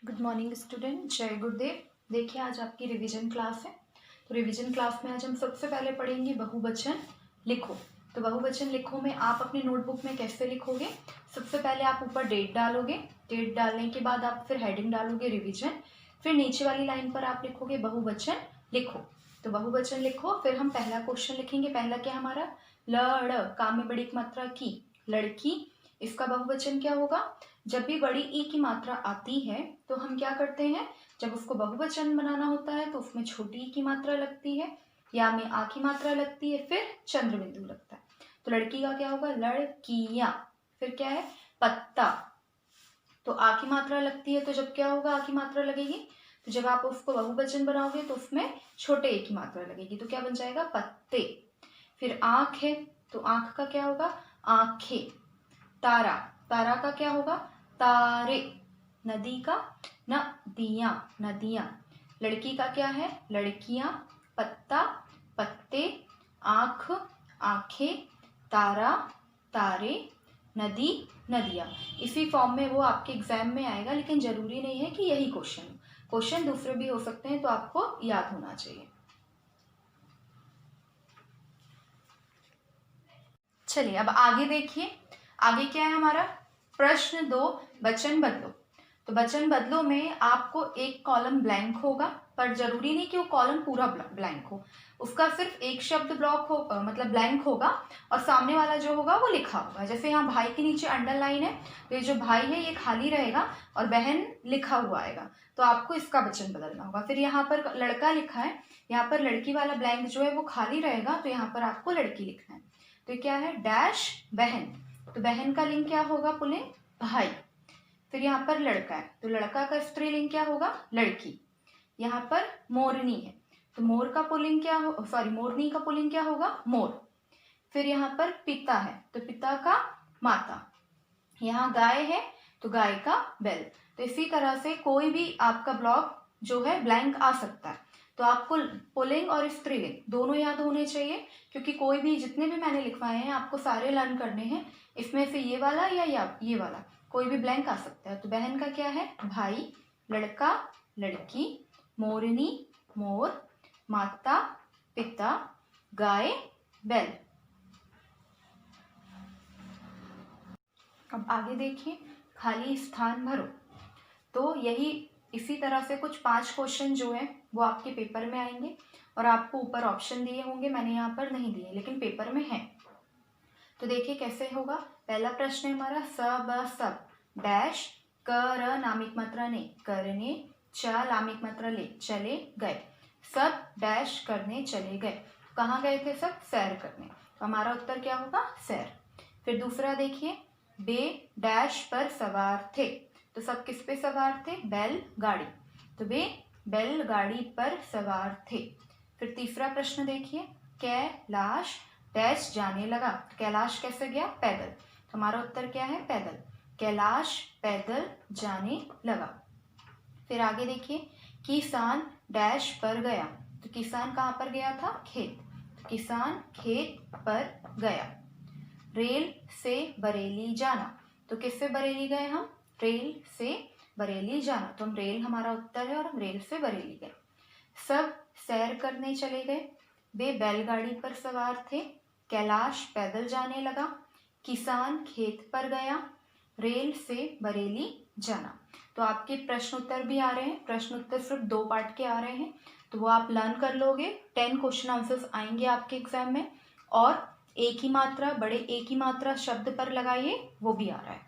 Good morning student, जय गुरुदेव। देखिए आज आपकी रिवीजन क्लास है। तो रिवीजन क्लास में आज हम सबसे पहले पढ़ेंगे बहुवचन लिखो। तो बहुवचन लिखो में आप अपनी नोटबुक में कैसे लिखोगे, सबसे पहले आप ऊपर डेट डालोगे। डेट डालने के बाद आप फिर हेडिंग डालोगे रिवीजन। फिर नीचे वाली लाइन पर आप लिखोगे बहुवचन लिखो। तो बहुवचन लिखो, फिर हम पहला क्वेश्चन लिखेंगे। पहला क्या हमारा, लड़, का में बड़ी मात्रा की, लड़की। इसका बहुवचन क्या होगा, जब भी बड़ी ई की मात्रा आती है तो हम क्या करते हैं, जब उसको बहुवचन बनाना होता है तो उसमें छोटी ई की मात्रा लगती है, या में आ की मात्रा लगती है, फिर चंद्र बिंदु लगता है। तो लड़की का क्या होगा, लड़कियां। फिर क्या है, पत्ता। तो आ की मात्रा लगती है, तो जब क्या होगा, आ की मात्रा लगेगी, तो जब आप उसको बहुवचन बनाओगे तो उसमें छोटे ए की मात्रा लगेगी, तो क्या बन जाएगा, पत्ते। फिर आंख है, तो आंख का क्या होगा, आंखें। तारा, तारा का क्या होगा, तारे। नदी का नदियां, नदियां। लड़की का क्या है, लड़कियां। पत्ता, पत्ते। आंख, आंखें। तारा, तारे। नदी, नदियां। इसी फॉर्म में वो आपके एग्जाम में आएगा, लेकिन जरूरी नहीं है कि यही क्वेश्चन दूसरे भी हो सकते हैं, तो आपको याद होना चाहिए। चलिए अब आगे देखिए, आगे क्या है हमारा, प्रश्न 2, वचन बदलो। तो वचन बदलो में आपको एक कॉलम ब्लैंक होगा, पर जरूरी नहीं कि वो कॉलम पूरा ब्लैंक हो, उसका सिर्फ एक शब्द ब्लॉक हो, मतलब ब्लैंक होगा, और सामने वाला जो होगा वो लिखा होगा। जैसे यहाँ भाई के नीचे अंडरलाइन है, तो ये जो भाई है ये खाली रहेगा और बहन लिखा हुआ आएगा, तो आपको इसका वचन बदलना होगा। फिर यहाँ पर लड़का लिखा है, यहाँ पर लड़की वाला ब्लैंक जो है वो खाली रहेगा, तो यहाँ पर आपको लड़की लिखना है। तो क्या है, डैश बहन, तो बहन का लिंग क्या होगा, पुल्लिंग भाई। फिर यहाँ पर लड़का है, तो लड़का का स्त्रीलिंग क्या होगा, लड़की। यहाँ पर मोरनी है, तो मोर का पुल्लिंग क्या हो, सॉरी मोरनी का पुल्लिंग क्या होगा, मोर। फिर यहाँ पर पिता है, तो पिता का माता। यहाँ गाय है, तो गाय का बैल। तो इसी तरह से कोई भी आपका ब्लॉक जो है ब्लैंक आ सकता है, तो आपको पुल्लिंग और स्त्रीलिंग दोनों याद होने चाहिए, क्योंकि कोई भी, जितने भी मैंने लिखवाए हैं आपको सारे लर्न करने हैं। इसमें से ये वाला या ये वाला कोई भी ब्लैंक आ सकता है। तो बहन का क्या है, भाई। लड़का, लड़की। मोरनी, मोर। माता, पिता। गाय, बैल। अब आगे देखिए, खाली स्थान भरो। तो यही इसी तरह से कुछ 5 क्वेश्चन जो है वो आपके पेपर में आएंगे, और आपको ऊपर ऑप्शन दिए होंगे, मैंने यहाँ पर नहीं दिए लेकिन पेपर में है। तो देखिए कैसे होगा। पहला प्रश्न है हमारा, सब सब डैश, कर नामिक मात्रा ने, करने। च लामिक मात्रा ले, चले गए। सब डैश करने चले गए। कहाँ गए थे सब, सैर करने। तो हमारा उत्तर क्या होगा, सैर। फिर दूसरा देखिए, बे डैश पर सवार थे। तो सब किस पे सवार थे, बैल गाड़ी। तो वे बैलगाड़ी पर सवार थे। फिर तीसरा प्रश्न देखिए, कैलाश डैश जाने लगा। तो कैलाश कैसे गया, पैदल। तो हमारा उत्तर क्या है, पैदल। कैलाश पैदल जाने लगा। फिर आगे देखिए, किसान डैश पर गया। तो किसान कहाँ पर गया था, खेत। तो किसान खेत पर गया। रेल से बरेली जाना। तो किससे बरेली गए हम, रेल से बरेली जाना। तो हम रेल हमारा उत्तर है, और हम रेल से बरेली गए। सब सैर करने चले गए। वे बैलगाड़ी पर सवार थे। कैलाश पैदल जाने लगा। किसान खेत पर गया। रेल से बरेली जाना। तो आपके प्रश्न उत्तर भी आ रहे हैं, प्रश्न उत्तर सिर्फ 2 पार्ट के आ रहे हैं, तो वो आप लर्न कर लोगे। 10 क्वेश्चन आंसर्स आएंगे आपके एग्जाम में, और एक ही मात्रा, बड़े एक ही मात्रा शब्द पर लगाइए, वो भी आ रहा है।